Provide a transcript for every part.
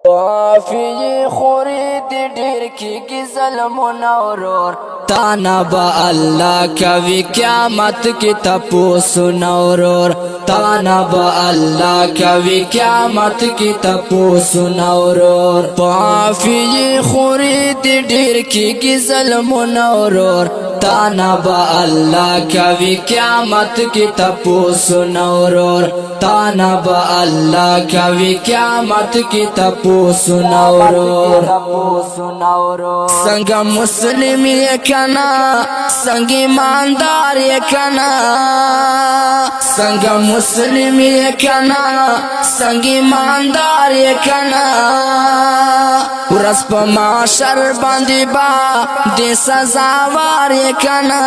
وافی خورید ډیر کیږي ظلمونه ورور تانا با اللہ کوي قیامت کی تپوسونه ورور تانا با اللہ کوي قیامت کی تپوسونه ورور وافی خورید ډیر کیږي ظلمونه ورور تانا با اللہ کوي قیامت کی تپوسونه ورور تانا با اللہ کوي قیامت کی تپوسونه ورور څنګه مسلم یې کنا څنګه ایماندار یې کنا څنګه مسلم یې کنا څنګه ایماندار یې کنا ورځ په محشر باندې با د سزا وار یې کنا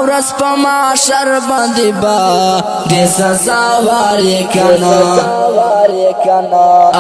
ورځ په محشر باندې با د سزا وار یې کنا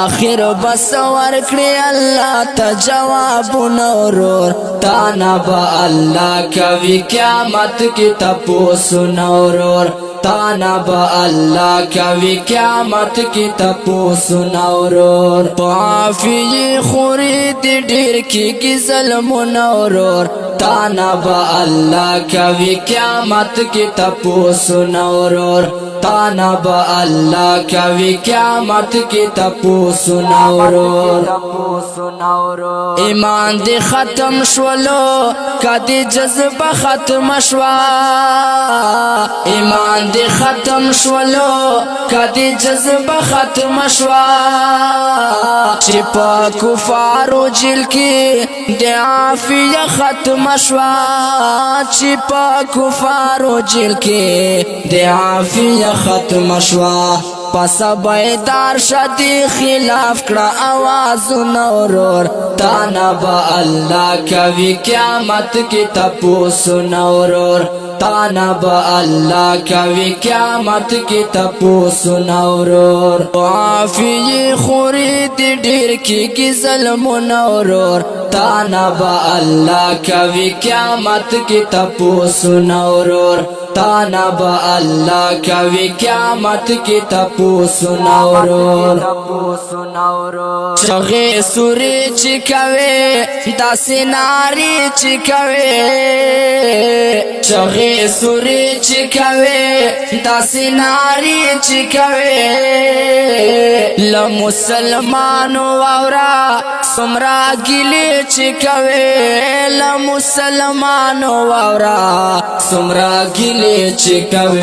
اخر بس ورکړي الله ته جواب ورور تانا با اللہ کوي قیامت کی تپوسونه ورور تانا با اللہ کوي قیامت کی تپوسونه ورور وافی خورید ډیر کیږي ظلمونه ورور تانا با اللہ کوي قیامت کی تپوسونه ورور تانا با اللہ کوي قیامت کی تپوسونه ورور ایمان دی ختم شولو کدی جذبه ختم شوا ایمان دی ختم شولو کدی جذبه ختم شوا چې په کفارو جیل کې د عافیه ختم شوا چې په کفارو جیل کې د عافیه ختم شوا پس بیدار شدی خلاف کړه आवाज نورور تانا با اللہ کوي قیامت کی تپوسونه ورور تانا با اللہ کوي قیامت کی تپوسونه ورور وافی خورید ډیر کیږي ظلمونه ورور تانا با اللہ کوي قیامت کی تپوسونه ورور تانا با اللہ کوي قیامت کی تپوسونه ورور چغې سوري چې کوي داسې ناري چې کوي چغې سوري چې کوي داسې ناري چې کوي له مسلمانو واورا سمرا ګلې چې کوي له مسلمانو واورا سمرا ګلې چې کوي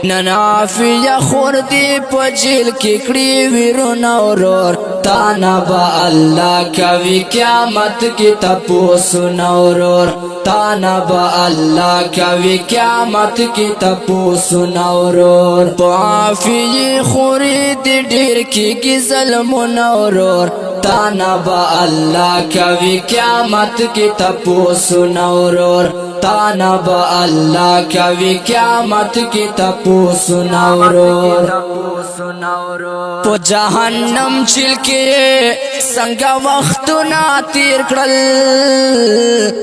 نن عافیه خوردی په جیل کې کړي ویرونه ورور تانا با اللہ کوي قیامت کی تپوسونه ورور تانا با اللہ کوي قیامت کی تپوسونه ورور وافی خورید ډیر کیږي ظلمونه ورور تانا با اللہ کوي قیامت کی تپوسونه ورور تانا با اللہ کوي قیامت کی تپوسونه ورور په جهنم چیل کې څنګه وختونه تیر کړل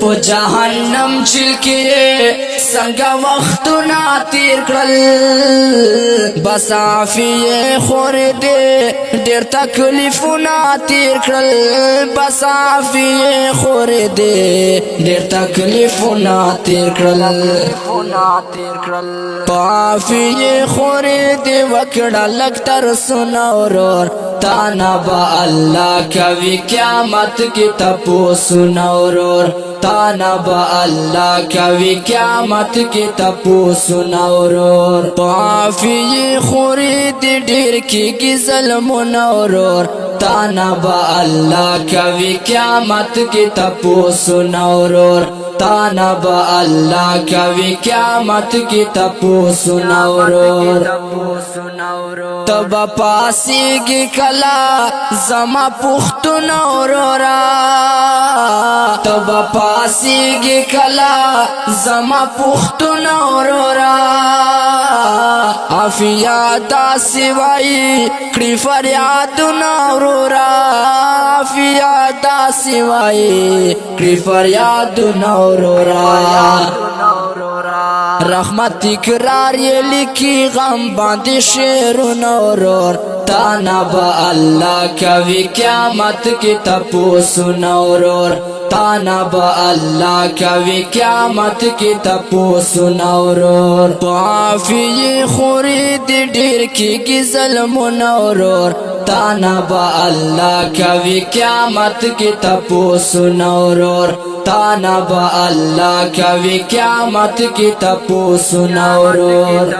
په جهنم چیل کې څنګه وختونه تیر کړل بس عافیه خورده ډېر تکلیفونه تیر کړل بس عافیه خورده ډېر تکلیفونه تیر کړل عافیه خورده وکړه لږ ترسونه ورور تانا با اللہ کوي قیامت کی تپوسونه ورور تانا با اللہ کوي قیامت کی تپوسونه ورور وافی خورید ډیر کیږي ظلمونه ورور تانا با اللہ کوي قیامت کی تپوسونه ورور تانا با اللہ کوي قیامت کی تپوسونه ورور تب پاسیږي کلا زما پختونه ورورا تب پاسیږي کلا زما پختونه ورورا عافیه داسې وایي کړي فریادونه ورورا عافیه داسې وایي کړي فریادونه نورورا رحمت تکرار یہ لکی غم باندې شیر نورور تانا با اللہ کوي قیامت کی تپوس نورور تانا با اللہ کوي قیامت کی تپوس نورور پافی خورید ډیر کی ظلم نورور تانا با اللہ کوي قیامت کی تپوس نورور تانا با اللہ کوي قیامت کی تپوس نورور